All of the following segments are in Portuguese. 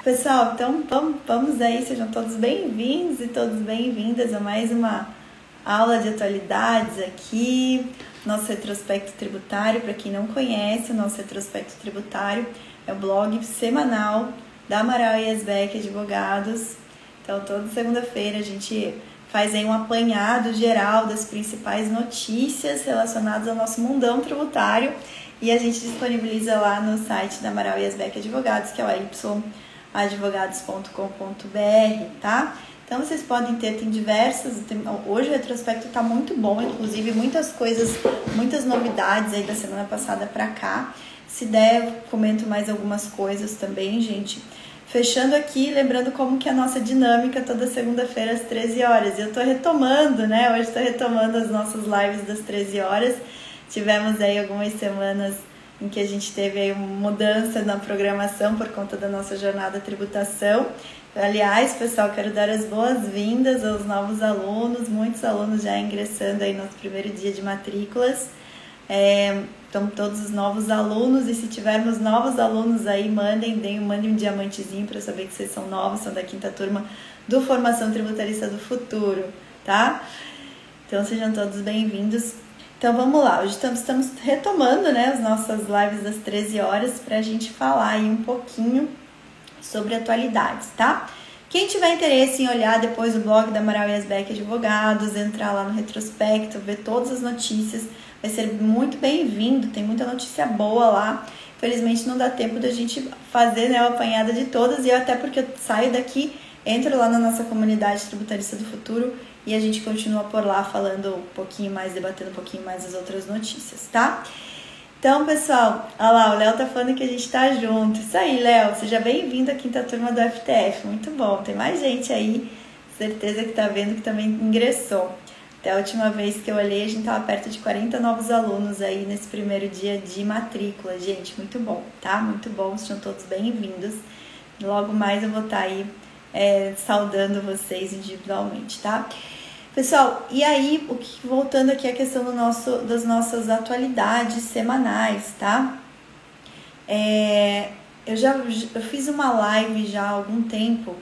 Pessoal, então vamos aí, sejam todos bem-vindos e todas bem-vindas a mais uma aula de atualidades aqui, nosso retrospecto tributário. Para quem não conhece, o nosso retrospecto tributário é o blog semanal da Amaral e Asbeck Advogados. Então, toda segunda-feira a gente faz aí um apanhado geral das principais notícias relacionadas ao nosso mundão tributário e a gente disponibiliza lá no site da Amaral e Asbeck Advogados, que é o advogados.com.br, tá? Então vocês podem tem diversas, hoje o retrospecto tá muito bom, inclusive muitas coisas, muitas novidades aí da semana passada para cá. Se der, eu comento mais algumas coisas também, gente. Fechando aqui, lembrando como que é a nossa dinâmica toda segunda-feira às 13 horas. Eu tô retomando, né? Hoje tô retomando as nossas lives das 13 horas. Tivemos aí algumas semanas em que a gente teve aí uma mudança na programação por conta da nossa jornada tributação. Aliás, pessoal, quero dar as boas-vindas aos novos alunos, muitos alunos já ingressando aí no nosso primeiro dia de matrículas. Então, todos os novos alunos, e se tivermos novos alunos aí, mandem um diamantezinho para saber que vocês são novos, são da 5ª turma do Formação Tributarista do Futuro, tá? Então, sejam todos bem-vindos. Então vamos lá, hoje estamos retomando, né, as nossas lives das 13 horas para a gente falar aí um pouquinho sobre atualidades, tá? Quem tiver interesse em olhar depois o blog da Amaral e Asbeck Advogados, entrar lá no retrospecto, ver todas as notícias, vai ser muito bem-vindo, tem muita notícia boa lá. Infelizmente não dá tempo da gente fazer, né, a apanhada de todas, e eu até porque eu saio daqui, entro lá na nossa comunidade tributarista do futuro e a gente continua por lá falando um pouquinho mais, debatendo um pouquinho mais as outras notícias, tá? Então, pessoal, olha lá, o Léo tá falando que a gente tá junto. Isso aí, Léo, seja bem-vindo à 5ª turma do FTF, muito bom. Tem mais gente aí, certeza que tá vendo que também ingressou. Até a última vez que eu olhei, a gente tava perto de 40 novos alunos aí nesse primeiro dia de matrícula, gente, muito bom, tá? Muito bom, sejam todos bem-vindos. Logo mais eu vou estar aí saudando vocês individualmente, tá? Pessoal, e aí, voltando aqui à questão das nossas atualidades semanais, tá? Eu fiz uma live já há algum tempo,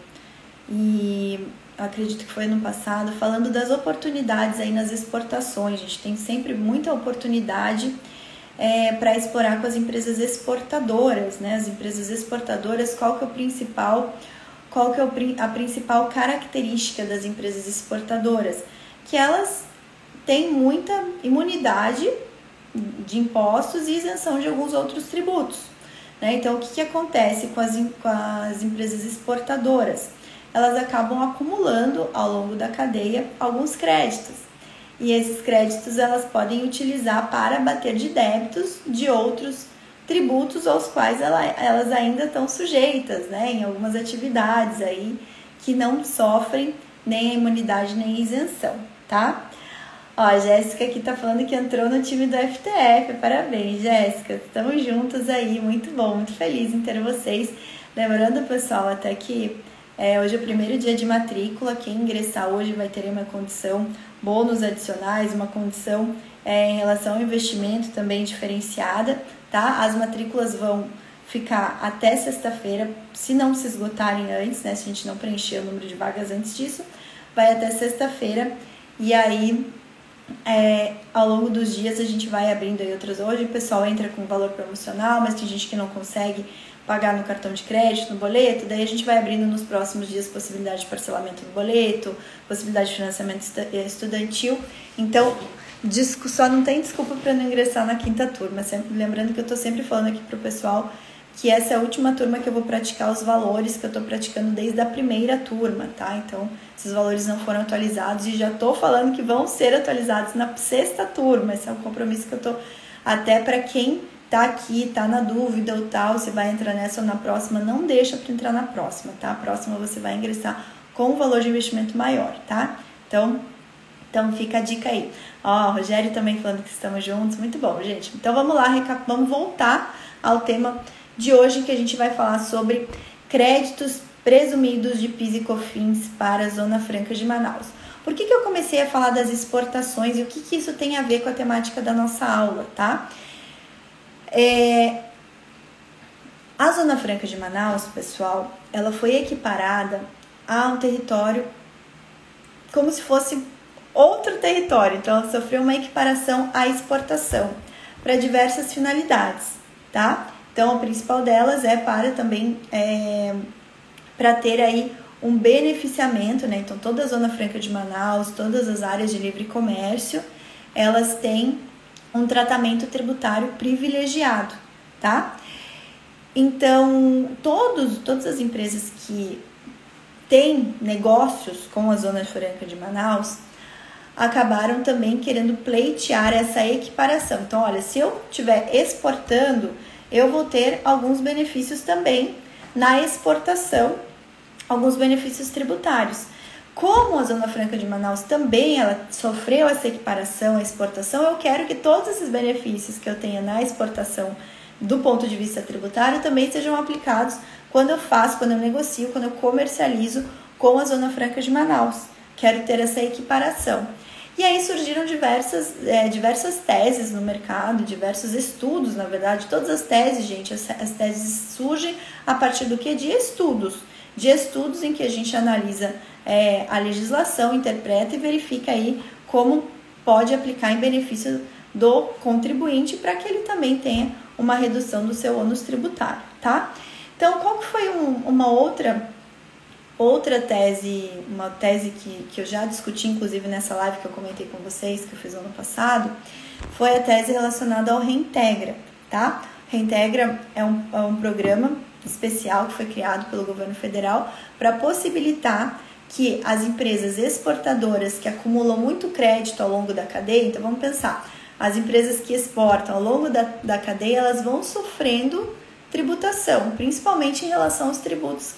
e acredito que foi ano passado, falando das oportunidades aí nas exportações. A gente tem sempre muita oportunidade para explorar com as empresas exportadoras, né? As empresas exportadoras, qual que é a principal característica das empresas exportadoras? Que elas têm muita imunidade de impostos e isenção de alguns outros tributos, né? Então, o que acontece com as empresas exportadoras? Elas acabam acumulando ao longo da cadeia alguns créditos. E esses créditos elas podem utilizar para abater de débitos de outros tributos aos quais elas ainda estão sujeitas, né, em algumas atividades aí que não sofrem nem a imunidade nem a isenção, tá? Ó, a Jéssica aqui tá falando que entrou no time do FTF, parabéns, Jéssica, estamos juntas aí, muito bom, muito feliz em ter vocês. Lembrando, pessoal, até que hoje é o primeiro dia de matrícula, quem ingressar hoje vai ter uma condição, bônus adicionais, uma condição em relação ao investimento também diferenciada, tá? As matrículas vão ficar até sexta-feira, se não se esgotarem antes, né? Se a gente não preencher o número de vagas antes disso, vai até sexta-feira. E aí, ao longo dos dias, a gente vai abrindo aí outras. Hoje o pessoal entra com valor promocional, mas tem gente que não consegue pagar no cartão de crédito, no boleto. Daí a gente vai abrindo nos próximos dias possibilidade de parcelamento no boleto, possibilidade de financiamento estudantil. Então, só não tem desculpa para não ingressar na 5ª turma. Sempre lembrando que eu estou sempre falando aqui para o pessoal que essa é a última turma que eu vou praticar os valores que eu estou praticando desde a primeira turma, tá? Então, esses valores não foram atualizados e já estou falando que vão ser atualizados na 6ª turma. Esse é um compromisso que eu estou, até para quem tá aqui, tá na dúvida ou tal, se vai entrar nessa ou na próxima, não deixa para entrar na próxima, tá? A próxima você vai ingressar com um valor de investimento maior, tá? Então fica a dica aí. Ó, o Rogério também falando que estamos juntos, muito bom, gente. Então vamos lá, vamos voltar ao tema de hoje, que a gente vai falar sobre créditos presumidos de PIS e COFINS para a Zona Franca de Manaus. Por que eu comecei a falar das exportações e o que isso tem a ver com a temática da nossa aula, tá? A Zona Franca de Manaus, pessoal, ela foi equiparada a um território como se fosse outro território. Então, ela sofreu uma equiparação à exportação para diversas finalidades, tá? Então, a principal delas é para também, para ter aí um beneficiamento, né? Então, toda a Zona Franca de Manaus, todas as áreas de livre comércio, elas têm um tratamento tributário privilegiado, tá? Então, todas as empresas que têm negócios com a Zona Franca de Manaus acabaram também querendo pleitear essa equiparação. Então, olha, se eu estiver exportando, eu vou ter alguns benefícios também na exportação, alguns benefícios tributários. Como a Zona Franca de Manaus também ela sofreu essa equiparação à exportação, eu quero que todos esses benefícios que eu tenha na exportação do ponto de vista tributário também sejam aplicados quando eu negocio, quando eu comercializo com a Zona Franca de Manaus. Quero ter essa equiparação. E aí surgiram diversas teses no mercado, diversos estudos, na verdade. Todas as teses, gente, as teses surgem a partir do que? De estudos em que a gente analisa a legislação, interpreta e verifica aí como pode aplicar em benefício do contribuinte para que ele também tenha uma redução do seu ônus tributário, tá? Então, qual que foi uma outra tese, uma tese que eu já discuti, inclusive nessa live que eu comentei com vocês, que eu fiz ano passado, foi a tese relacionada ao Reintegra, tá? Reintegra é um programa especial que foi criado pelo governo federal para possibilitar que as empresas exportadoras que acumulam muito crédito ao longo da cadeia, então vamos pensar, as empresas que exportam ao longo da cadeia, elas vão sofrendo tributação, principalmente em relação aos tributos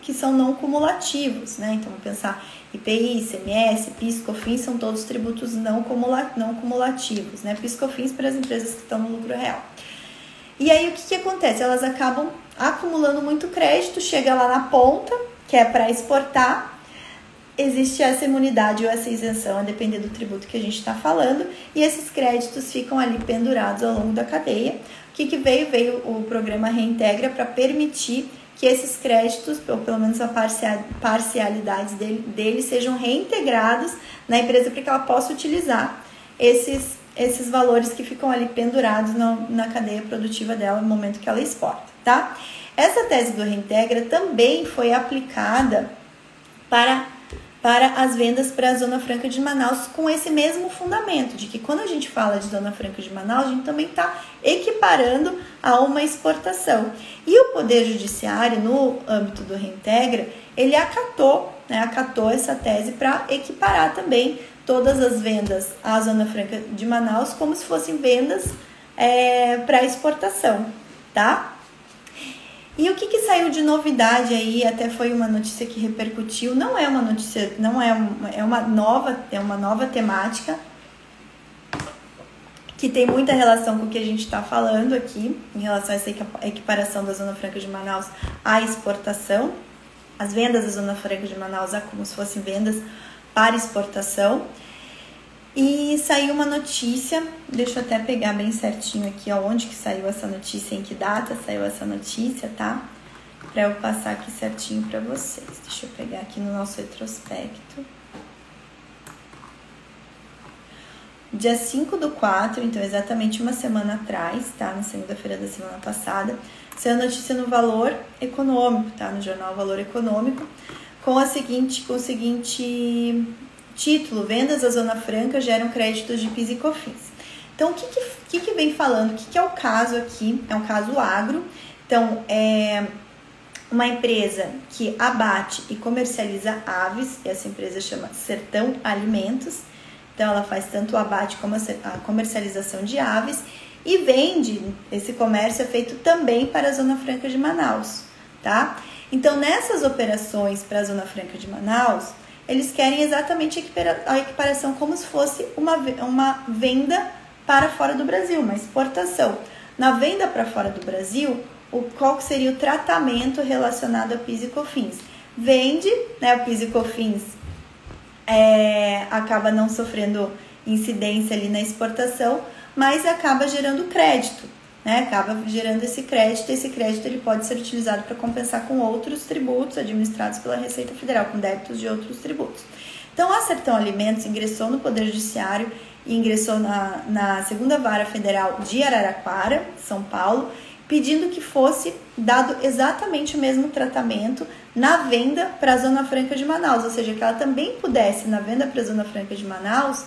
que são não cumulativos, né? Então, vamos pensar IPI, ICMS, PIS, COFINS, são todos tributos não cumulativos, né? PIS, COFINS para as empresas que estão no lucro real. E aí, o que acontece? Elas acabam acumulando muito crédito, chega lá na ponta, que é para exportar, existe essa imunidade ou essa isenção, a depender do tributo que a gente está falando, e esses créditos ficam ali pendurados ao longo da cadeia. O que veio? Veio o programa Reintegra para permitir que esses créditos, ou pelo menos a parcialidade deles, sejam reintegrados na empresa para que ela possa utilizar esses valores que ficam ali pendurados na cadeia produtiva dela no momento que ela exporta, tá? Essa tese do Reintegra também foi aplicada para as vendas para a Zona Franca de Manaus, com esse mesmo fundamento, de que quando a gente fala de Zona Franca de Manaus, a gente também está equiparando a uma exportação. E o Poder Judiciário, no âmbito do Reintegra, ele acatou essa tese para equiparar também todas as vendas à Zona Franca de Manaus como se fossem vendas para exportação, tá? E o que saiu de novidade aí, até foi uma notícia que repercutiu, não é uma notícia, é uma nova temática que tem muita relação com o que a gente está falando aqui, em relação a essa equiparação da Zona Franca de Manaus à exportação, as vendas da Zona Franca de Manaus como se fossem vendas para exportação. E saiu uma notícia, deixa eu até pegar bem certinho aqui onde que saiu essa notícia, em que data saiu essa notícia, tá? Para eu passar aqui certinho para vocês. Deixa eu pegar aqui no nosso retrospecto. Dia 5/4, então exatamente uma semana atrás, tá? Na segunda-feira da semana passada, saiu a notícia no Valor Econômico, tá? No jornal Valor Econômico, com o seguinte título: Vendas à Zona Franca geram créditos de PIS e COFINS. Então, o que vem falando? O que é o caso aqui? É um caso agro. Então, é uma empresa que abate e comercializa aves. Essa empresa chama Sertão Alimentos. Então, ela faz tanto o abate como a comercialização de aves. E vende, esse comércio é feito também para a Zona Franca de Manaus, tá? Então, nessas operações para a Zona Franca de Manaus, eles querem exatamente a equiparação como se fosse uma venda para fora do Brasil, uma exportação. Na venda para fora do Brasil, qual seria o tratamento relacionado a PIS e COFINS? Vende, né, o PIS e COFINS acaba não sofrendo incidência ali na exportação, mas acaba gerando crédito, né, acaba gerando esse crédito. Esse crédito ele pode ser utilizado para compensar com outros tributos administrados pela Receita Federal, com débitos de outros tributos. Então, a Sertão Alimentos ingressou no Poder Judiciário e ingressou na Segunda Vara Federal de Araraquara, São Paulo, pedindo que fosse dado exatamente o mesmo tratamento na venda para a Zona Franca de Manaus, ou seja, que ela também pudesse, na venda para a Zona Franca de Manaus,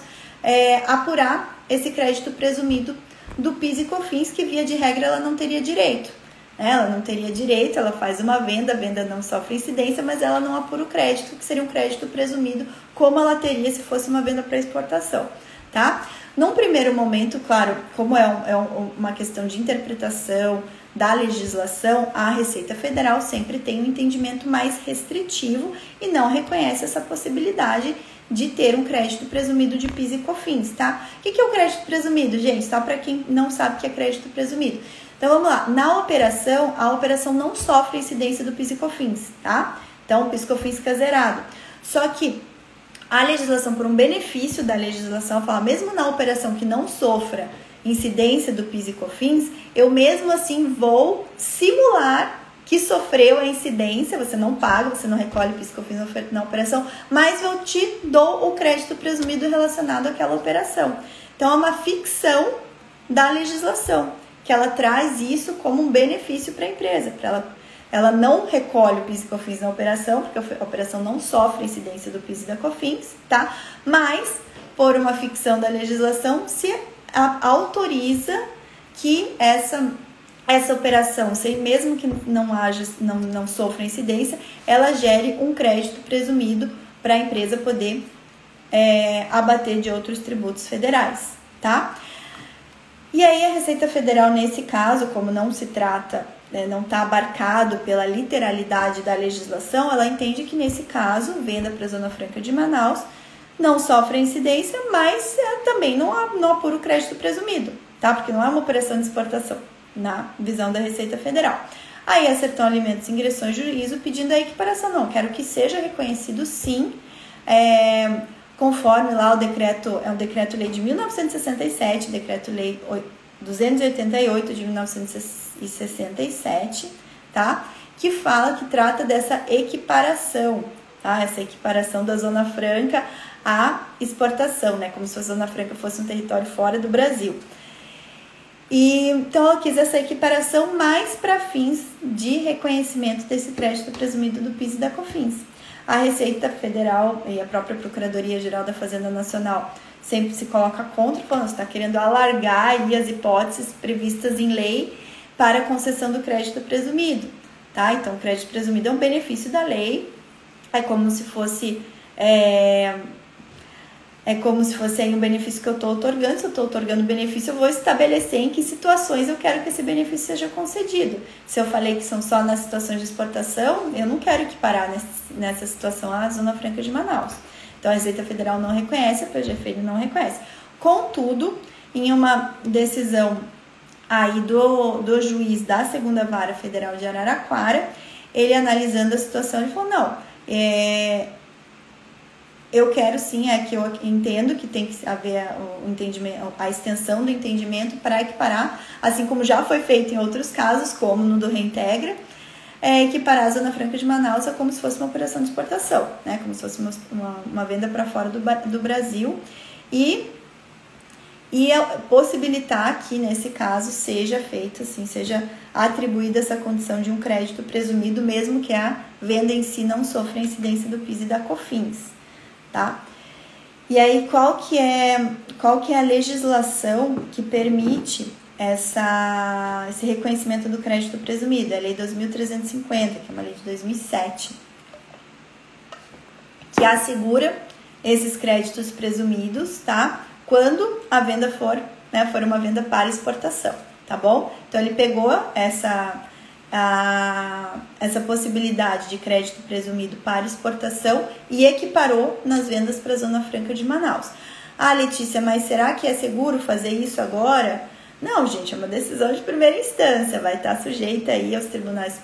apurar esse crédito presumido do PIS e COFINS, que via de regra ela não teria direito. Ela não teria direito, ela faz uma venda, a venda não sofre incidência, mas ela não apura o crédito, que seria um crédito presumido, como ela teria se fosse uma venda para exportação, tá? Num primeiro momento, claro, como é uma questão de interpretação da legislação, a Receita Federal sempre tem um entendimento mais restritivo e não reconhece essa possibilidade de ter um crédito presumido de PIS e COFINS, tá? O que é o crédito presumido, gente? Só para quem não sabe o que é crédito presumido. Então, vamos lá. Na operação, a operação não sofre incidência do PIS e COFINS, tá? Então, o PIS e COFINS fica zerado. Só que a legislação, por um benefício da legislação, fala, mesmo na operação que não sofra incidência do PIS e COFINS, eu mesmo assim vou simular que sofreu a incidência, você não paga, você não recolhe PIS e COFINS na operação, mas eu te dou o crédito presumido relacionado àquela operação. Então, é uma ficção da legislação, que ela traz isso como um benefício para a empresa, ela não recolhe o PIS e COFINS na operação, porque a operação não sofre incidência do PIS e da COFINS, tá? Mas, por uma ficção da legislação, se autoriza que essa operação, mesmo que não sofra incidência, ela gere um crédito presumido para a empresa poder abater de outros tributos federais, tá? E aí a Receita Federal, nesse caso, como não se trata, não está abarcado pela literalidade da legislação, ela entende que nesse caso, venda para a Zona Franca de Manaus, não sofre incidência, mas também não apura o crédito presumido, tá? Porque não é uma operação de exportação, na visão da Receita Federal. Aí a Sertão Alimentos ingressou em juízo pedindo a equiparação. Não, quero que seja reconhecido sim, conforme lá o decreto, é um decreto-lei de 1967, decreto-lei 288 de 1967, tá? Que trata dessa equiparação, tá? Essa equiparação da Zona Franca à exportação, né? Como se a Zona Franca fosse um território fora do Brasil. E então ela quis essa equiparação mais para fins de reconhecimento desse crédito presumido do PIS e da COFINS. A Receita Federal e a própria Procuradoria-Geral da Fazenda Nacional sempre se coloca contra, falando que está querendo alargar aí as hipóteses previstas em lei para a concessão do crédito presumido, tá? Então, o crédito presumido é um benefício da lei, é como se fosse aí um benefício que eu estou otorgando. Se eu estou otorgando benefício, eu vou estabelecer em que situações eu quero que esse benefício seja concedido. Se eu falei que são só nas situações de exportação, eu não quero equiparar nessa situação a Zona Franca de Manaus. Então, a Receita Federal não reconhece, a PGFN não reconhece. Contudo, em uma decisão aí do juiz da Segunda Vara Federal de Araraquara, ele analisando a situação, ele falou, não, eu quero sim, que eu entendo que tem que haver o entendimento, a extensão do entendimento para equiparar, assim como já foi feito em outros casos, como no do Reintegra, equiparar a Zona Franca de Manaus como se fosse uma operação de exportação, né? Como se fosse uma venda para fora do Brasil e possibilitar que, nesse caso, seja feita, assim, seja atribuída essa condição de um crédito presumido, mesmo que a venda em si não sofra a incidência do PIS e da COFINS, tá? E aí, qual que é a legislação que permite esse reconhecimento do crédito presumido? É a Lei 2.350, que é uma lei de 2007, que assegura esses créditos presumidos, tá? Quando a venda for uma venda para exportação, tá bom? Então, ele pegou essa possibilidade de crédito presumido para exportação e equiparou nas vendas para a Zona Franca de Manaus. Ah, Letícia, mas será que é seguro fazer isso agora? Não, gente, é uma decisão de primeira instância, vai estar sujeita aí aos tribunais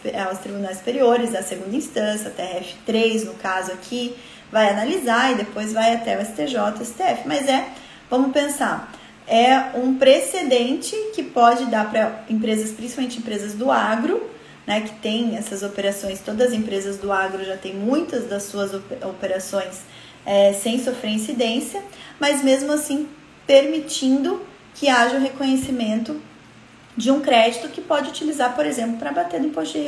superiores, à segunda instância, até TRF3, no caso aqui, vai analisar e depois vai até o STJ, STF. Mas vamos pensar, é um precedente que pode dar para empresas, principalmente empresas do agro, né, que tem essas operações. Todas as empresas do agro já têm muitas das suas operações sem sofrer incidência, mas mesmo assim permitindo que haja o reconhecimento de um crédito que pode utilizar, por exemplo, para bater no imposto de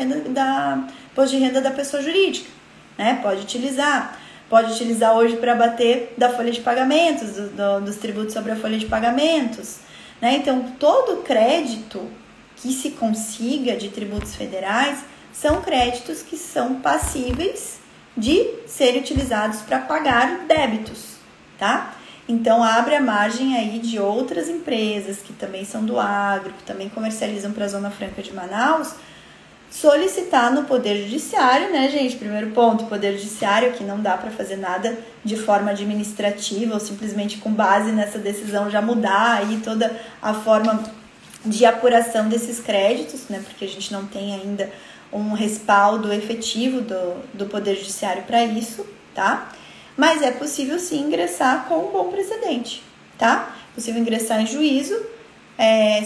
renda da pessoa jurídica, né? Pode utilizar hoje para bater da folha de pagamentos, dos tributos sobre a folha de pagamentos, né? Então, todo crédito que se consiga de tributos federais são créditos que são passíveis de serem utilizados para pagar débitos, tá? Então, abre a margem aí de outras empresas que também são do agro, que também comercializam para a Zona Franca de Manaus, solicitar no Poder Judiciário, né, gente? Primeiro ponto, Poder Judiciário, que não dá para fazer nada de forma administrativa ou simplesmente com base nessa decisão já mudar aí toda a forma de apuração desses créditos, né? Porque a gente não tem ainda um respaldo efetivo do Poder Judiciário para isso, tá? Mas é possível sim ingressar com um bom precedente, tá? É possível ingressar em juízo,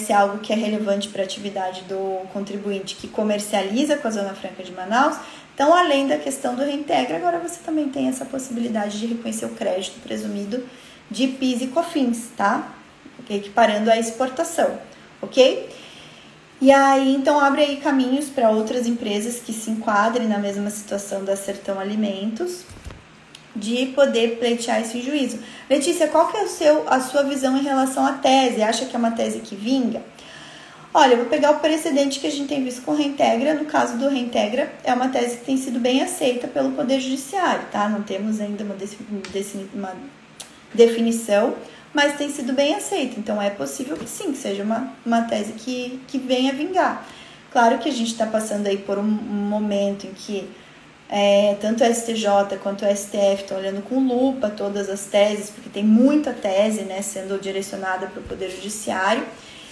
se é algo que é relevante para a atividade do contribuinte que comercializa com a Zona Franca de Manaus. Então, além da questão do reintegra, agora você também tem essa possibilidade de reconhecer o crédito presumido de PIS e COFINS, tá? Equiparando a exportação, ok? E aí, então, abre aí caminhos para outras empresas que se enquadrem na mesma situação da Sertão Alimentos, de poder pleitear isso em juízo. Letícia, qual que é a sua visão em relação à tese? Acha que é uma tese que vinga? Olha, eu vou pegar o precedente que a gente tem visto com o Reintegra. No caso do Reintegra, é uma tese que tem sido bem aceita pelo Poder Judiciário, tá? Não temos ainda uma definição, mas tem sido bem aceita. Então, é possível que sim, que seja uma tese que venha vingar. Claro que a gente está passando aí por um momento em que tanto o STJ quanto o STF estão olhando com lupa todas as teses, porque tem muita tese, né, sendo direcionada para o Poder Judiciário,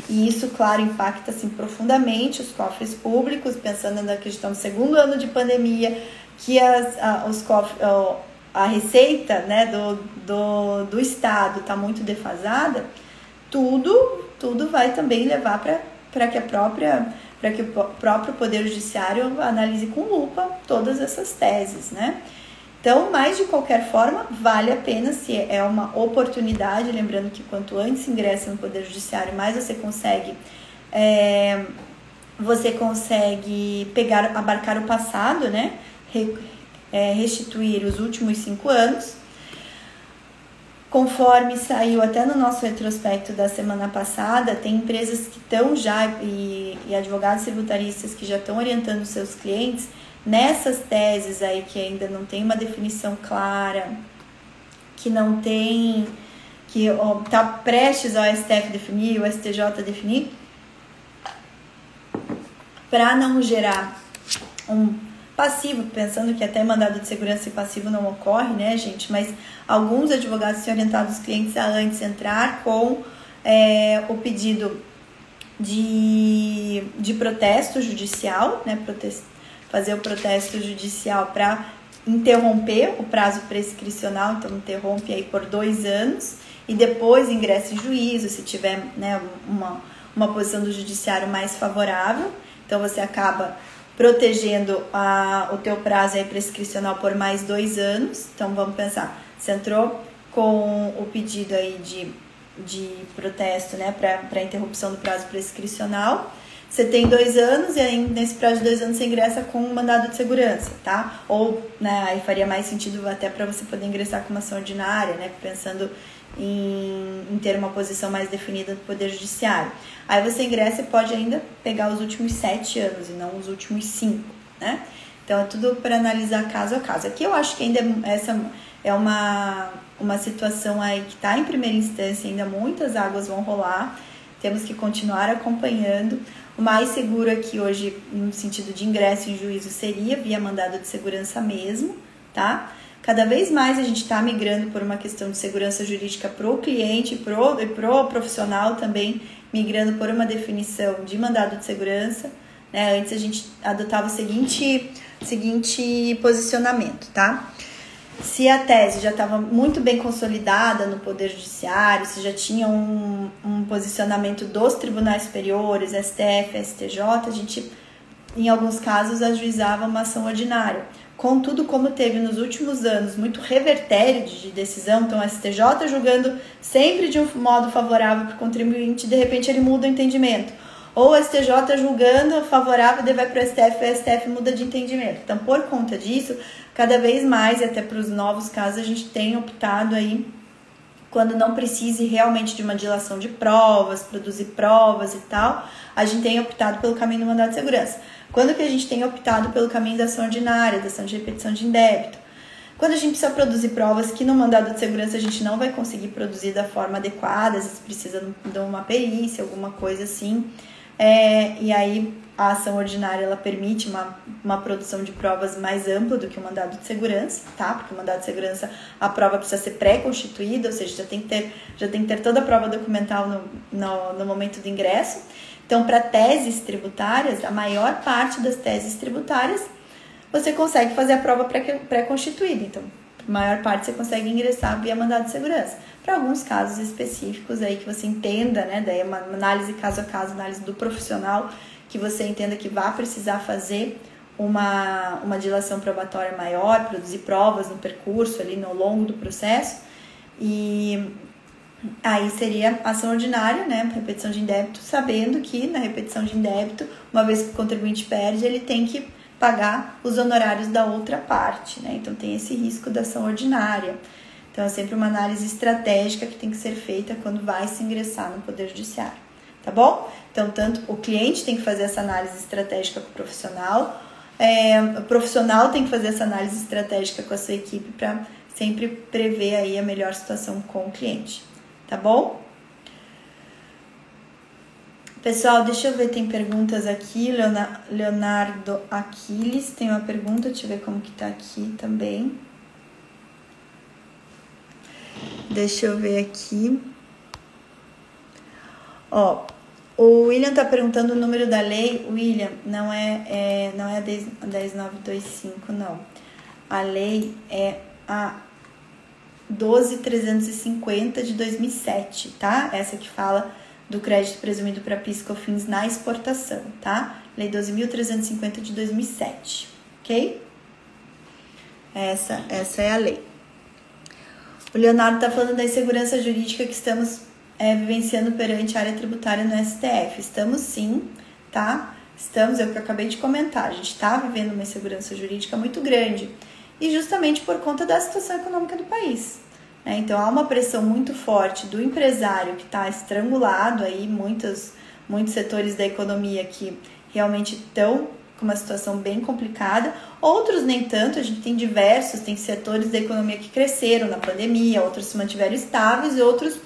e isso, claro, impacta assim, profundamente os cofres públicos, pensando na questão do segundo ano de pandemia, que a receita, né, do Estado está muito defasada. Tudo vai também levar para que o próprio Poder Judiciário analise com lupa todas essas teses, né? Então, mas de qualquer forma, vale a pena, se é uma oportunidade, lembrando que quanto antes ingressa no Poder Judiciário, mais você consegue abarcar o passado, né? Restituir os últimos 5 anos. Conforme saiu até no nosso retrospecto da semana passada, tem empresas que estão já, e advogados tributaristas que já estão orientando seus clientes nessas teses aí que ainda não tem uma definição clara, que não tem, que está prestes ao STF definir, o STJ definir, para não gerar um passivo, pensando que até mandado de segurança e passivo não ocorre, né, gente? Mas alguns advogados têm orientado os clientes a antes entrar com o pedido de protesto judicial, né? Fazer o protesto judicial para interromper o prazo prescricional, então interrompe aí por 2 anos e depois ingressa em juízo, se tiver, né, uma posição do judiciário mais favorável. Então você acaba protegendo o teu prazo aí prescricional por mais 2 anos. Então vamos pensar, você entrou com o pedido aí de protesto, né, para interrupção do prazo prescricional, você tem 2 anos e aí nesse prazo de 2 anos você ingressa com um mandado de segurança, tá? Ou, né, aí faria mais sentido até para você poder ingressar com uma ação ordinária, né, pensando em ter uma posição mais definida do Poder Judiciário. Aí você ingressa e pode ainda pegar os últimos 7 anos e não os últimos 5, né? Então é tudo para analisar caso a caso. Aqui eu acho que ainda essa é uma situação aí que está em primeira instância, ainda muitas águas vão rolar, temos que continuar acompanhando. O mais seguro aqui hoje, no sentido de ingresso em juízo, seria via mandado de segurança mesmo, tá? Cada vez mais a gente está migrando por uma questão de segurança jurídica para o cliente e pro profissional também, migrando por uma definição de mandado de segurança, né? Antes a gente adotava o seguinte posicionamento, tá? se a tese já estava muito bem consolidada no Poder Judiciário, se já tinha um posicionamento dos tribunais superiores, STF, STJ, a gente, em alguns casos, ajuizava uma ação ordinária. Contudo, como teve nos últimos anos muito revertério de decisão, então o STJ julgando sempre de um modo favorável para o contribuinte, de repente ele muda o entendimento. Ou o STJ julgando favorável, daí vai para o STF muda de entendimento. Então, por conta disso, cada vez mais, e até para os novos casos, a gente tem optado aí, quando não precise realmente de uma dilação de provas, produzir provas e tal, a gente tem optado pelo caminho do mandado de segurança. Quando que a gente tem optado pelo caminho da ação ordinária, da ação de repetição de indébito? Quando a gente precisa produzir provas que no mandado de segurança a gente não vai conseguir produzir da forma adequada, às vezes precisa de uma perícia, alguma coisa assim, e aí a ação ordinária ela permite uma produção de provas mais ampla do que o mandado de segurança, tá? Porque o mandado de segurança, a prova precisa ser pré-constituída, ou seja, já tem que ter toda a prova documental no momento do ingresso. Então, para teses tributárias, a maior parte das teses tributárias, você consegue fazer a prova pré-constituída. Então, a maior parte você consegue ingressar via mandado de segurança. Para alguns casos específicos aí que você entenda, né? Daí é uma análise caso a caso, análise do profissional, que você entenda que vai precisar fazer uma dilação probatória maior, produzir provas no percurso, ali no longo do processo. E aí seria ação ordinária, né, repetição de indébito, sabendo que na repetição de indébito, uma vez que o contribuinte perde, ele tem que pagar os honorários da outra parte, né? Então tem esse risco da ação ordinária. Então é sempre uma análise estratégica que tem que ser feita quando vai se ingressar no Poder Judiciário, tá bom? Então tanto o cliente tem que fazer essa análise estratégica com o profissional tem que fazer essa análise estratégica com a sua equipe para sempre prever aí a melhor situação com o cliente. Tá bom? Pessoal, deixa eu ver, tem perguntas aqui. Leonardo Aquiles tem uma pergunta, deixa eu ver como que tá aqui também. Deixa eu ver aqui. Ó, o William tá perguntando o número da lei. William, não é a 10925, não. A lei é a 12.350 de 2007, tá? Essa que fala do crédito presumido para PIS e COFINS na exportação, tá? Lei 12.350 de 2007, ok? Essa é a lei. O Leonardo tá falando da insegurança jurídica que estamos vivenciando perante a área tributária no STF. Estamos sim, tá? Estamos, é o que eu acabei de comentar, a gente está vivendo uma insegurança jurídica muito grande. E justamente por conta da situação econômica do país. Então, há uma pressão muito forte do empresário que está estrangulado, aí, muitos setores da economia que realmente estão com uma situação bem complicada, outros nem tanto, a gente tem setores da economia que cresceram na pandemia, outros se mantiveram estáveis e outros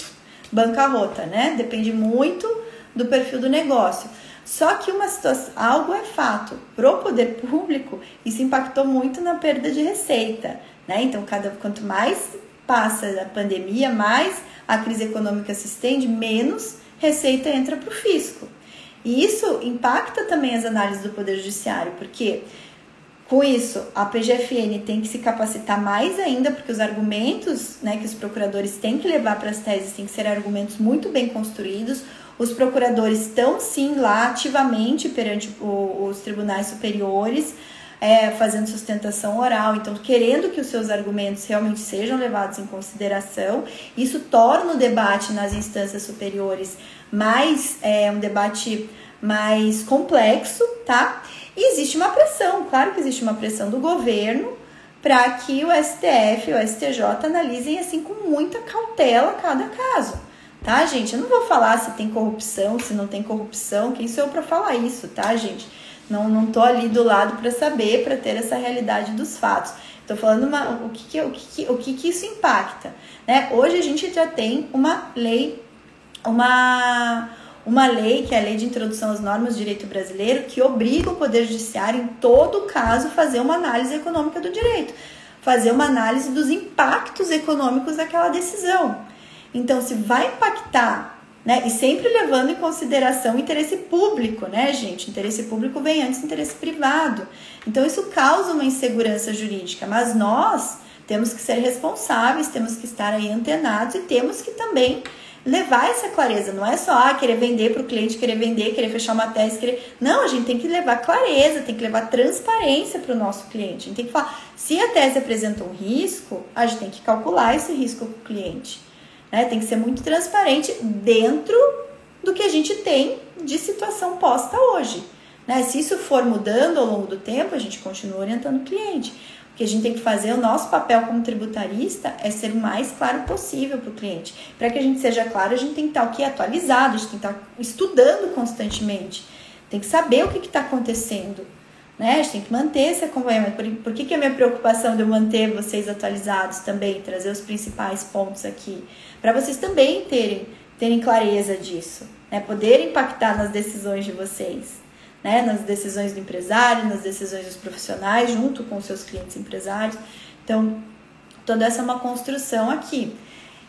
bancarrota, né? Depende muito do perfil do negócio. Só que algo é fato, pro poder público, isso impactou muito na perda de receita, né? Então, quanto mais passa a pandemia, mais a crise econômica se estende, menos receita entra para o fisco. E isso impacta também as análises do Poder Judiciário, porque com isso a PGFN tem que se capacitar mais ainda, porque os argumentos, né, que os procuradores têm que levar para as teses têm que ser argumentos muito bem construídos. Os procuradores estão sim lá ativamente perante os tribunais superiores, fazendo sustentação oral, então querendo que os seus argumentos realmente sejam levados em consideração. Isso torna o debate nas instâncias superiores um debate mais complexo, tá? E existe uma pressão, claro que existe uma pressão do governo para que o STF e o STJ analisem assim com muita cautela cada caso. Tá, gente? Eu não vou falar se tem corrupção, se não tem corrupção, quem sou eu para falar isso, tá, gente? Não tô ali do lado para saber, para ter essa realidade dos fatos. Tô falando o que isso impacta, né? Hoje a gente já tem uma lei que é a Lei de Introdução às Normas do Direito Brasileiro, que obriga o Poder Judiciário, em todo caso, a fazer uma análise econômica do direito, fazer uma análise dos impactos econômicos daquela decisão. Então, se vai impactar, né, e sempre levando em consideração o interesse público, né, gente? O interesse público vem antes do interesse privado. Então, isso causa uma insegurança jurídica, mas nós Temos que ser responsáveis, temos que estar aí antenados e temos que também levar essa clareza. Não é só querer vender para o cliente, querer vender, querer fechar uma tese, querer... Não, a gente tem que levar clareza, tem que levar transparência para o nosso cliente. A gente tem que falar, se a tese apresenta um risco, a gente tem que calcular esse risco com o cliente. Né? Tem que ser muito transparente dentro do que a gente tem de situação posta hoje. Né? Se isso for mudando ao longo do tempo, a gente continua orientando o cliente. O que a gente tem que fazer, o nosso papel como tributarista é ser o mais claro possível para o cliente. Para que a gente seja claro, a gente tem que estar atualizado, a gente tem que estar estudando constantemente. Tem que saber o que está acontecendo. Né? A gente tem que manter esse acompanhamento. Por que é a minha preocupação de eu manter vocês atualizados também, trazer os principais pontos aqui? Para vocês também terem clareza disso, né? Poder impactar nas decisões de vocês. Né, nas decisões do empresário, nas decisões dos profissionais, junto com os seus clientes empresários. Então, toda essa é uma construção aqui.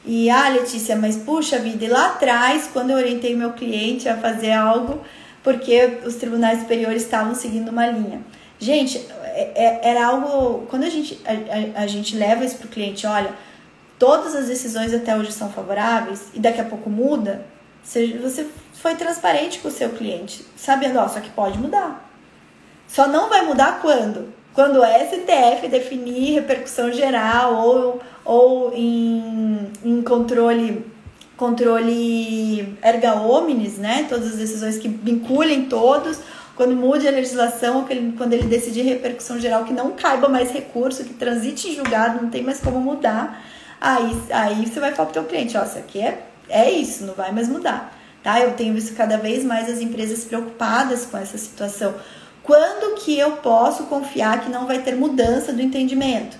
E, Letícia, mas puxa vida, e lá atrás, quando eu orientei meu cliente a fazer algo, porque os tribunais superiores estavam seguindo uma linha. Gente, era algo... Quando a gente leva isso para o cliente, olha, todas as decisões até hoje são favoráveis, e daqui a pouco muda, você foi transparente com o seu cliente, sabendo, só que pode mudar. Só não vai mudar quando? Quando o STF definir repercussão geral ou em controle erga omnes, né? Todas as decisões que vinculem todos, quando mude a legislação, quando ele decidir repercussão geral, que não caiba mais recurso, que transite em julgado, não tem mais como mudar, aí você vai falar para o teu cliente, isso aqui é isso, não vai mais mudar. Tá? Eu tenho visto cada vez mais as empresas preocupadas com essa situação. Quando que eu posso confiar que não vai ter mudança do entendimento?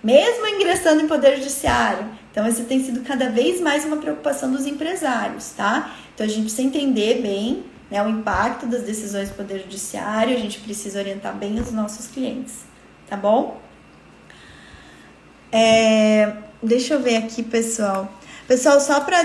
Mesmo ingressando em poder judiciário. Então, isso tem sido cada vez mais uma preocupação dos empresários, tá? Então, a gente precisa entender bem, né, o impacto das decisões do poder judiciário, a gente precisa orientar bem os nossos clientes, tá bom? Deixa eu ver aqui, pessoal. Pessoal, só para...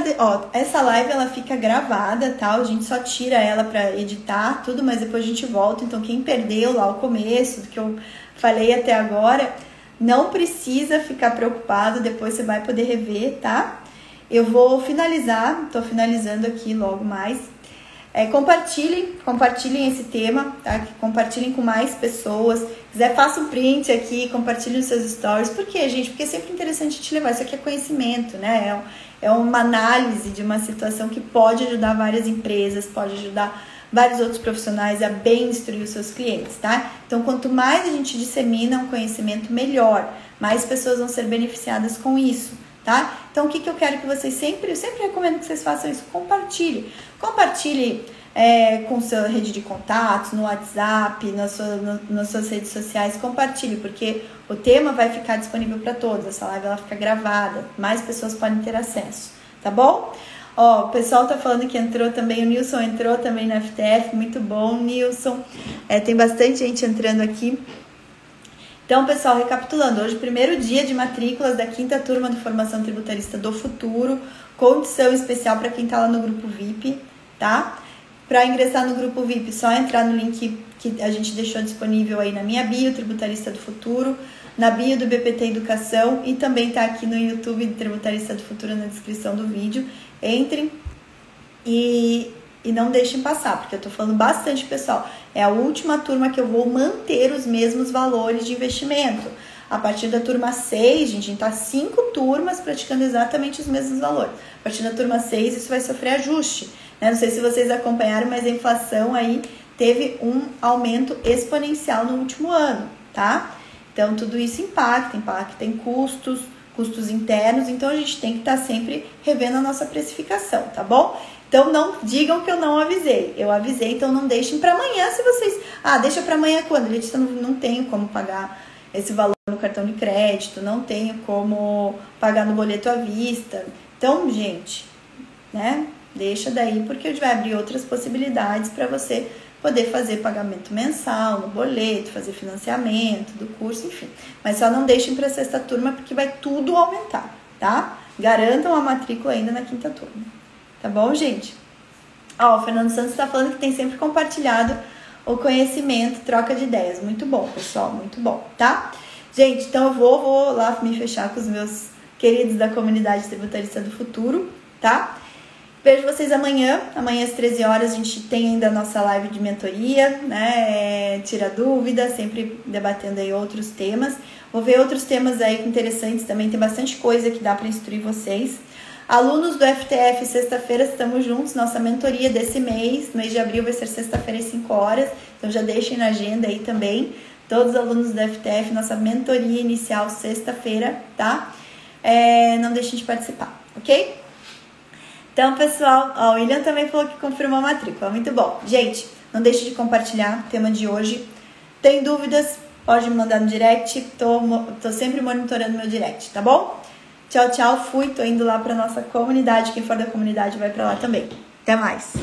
essa live ela fica gravada, tá? A gente só tira ela para editar tudo, mas depois a gente volta. Então, quem perdeu lá o começo, do que eu falei até agora, não precisa ficar preocupado, depois você vai poder rever, tá? Eu vou finalizar, tô finalizando aqui logo mais. Compartilhem esse tema, tá? Compartilhem com mais pessoas. Se quiser, faça um print aqui, compartilhem os seus stories. Por quê, gente? Porque é sempre interessante te levar. Isso aqui é conhecimento, né? É uma análise de uma situação que pode ajudar várias empresas, pode ajudar vários outros profissionais a bem instruir os seus clientes, tá? Então, quanto mais a gente dissemina um conhecimento, melhor. Mais pessoas vão ser beneficiadas com isso, tá? Então, o que eu quero que vocês eu sempre recomendo que vocês façam isso, compartilhe. Compartilhe com sua rede de contatos, no WhatsApp, nas suas redes sociais, compartilhe, porque o tema vai ficar disponível para todos, essa live ela fica gravada, mais pessoas podem ter acesso, tá bom? O pessoal tá falando que entrou também, o Nilson entrou também na FTF, muito bom, Nilson, tem bastante gente entrando aqui. Então, pessoal, recapitulando, hoje, primeiro dia de matrículas da 5ª turma de formação tributarista do futuro, condição especial para quem está lá no grupo VIP, tá? Para ingressar no grupo VIP, só entrar no link que a gente deixou disponível aí na minha bio, Tributarista do Futuro, na bio do BPT Educação e também tá aqui no YouTube do Tributarista do Futuro na descrição do vídeo. Entrem e não deixem passar, porque eu tô falando bastante, pessoal. É a última turma que eu vou manter os mesmos valores de investimento. A partir da turma 6, gente tá 5 turmas praticando exatamente os mesmos valores. A partir da turma 6, isso vai sofrer ajuste. Não sei se vocês acompanharam, mas a inflação aí teve um aumento exponencial no último ano, tá? Então, tudo isso impacta em custos internos, então a gente tem que estar sempre revendo a nossa precificação, tá bom? Então, não digam que eu não avisei. Eu avisei, então não deixem para amanhã se vocês... deixa para amanhã quando? Letícia, não tenho como pagar esse valor no cartão de crédito, não tenho como pagar no boleto à vista. Então, gente, né? Deixa daí, porque vai abrir outras possibilidades para você poder fazer pagamento mensal no boleto, fazer financiamento do curso, enfim. Mas só não deixem para a 6ª turma, porque vai tudo aumentar, tá? Garantam a matrícula ainda na 5ª turma. Tá bom, gente? O Fernando Santos está falando que tem sempre compartilhado o conhecimento, troca de ideias. Muito bom, pessoal, muito bom, tá? Gente, então eu vou lá me fechar com os meus queridos da comunidade tributarista do futuro, tá? Vejo vocês amanhã às 13 horas, a gente tem ainda a nossa live de mentoria, né, tira dúvida, sempre debatendo aí outros temas. Vou ver outros temas aí interessantes também, tem bastante coisa que dá para instruir vocês. Alunos do FTF, sexta-feira estamos juntos, nossa mentoria desse mês, no mês de abril vai ser sexta-feira às 5 horas, então já deixem na agenda aí também, todos os alunos do FTF, nossa mentoria inicial sexta-feira, tá? Não deixem de participar, ok? Então, pessoal, ó, o William também falou que confirmou a matrícula. Muito bom. Gente, não deixe de compartilhar o tema de hoje. Tem dúvidas? Pode me mandar no direct. Tô sempre monitorando meu direct, tá bom? Tchau, tchau. Fui. Tô indo lá pra nossa comunidade. Quem for da comunidade vai pra lá também. Até mais.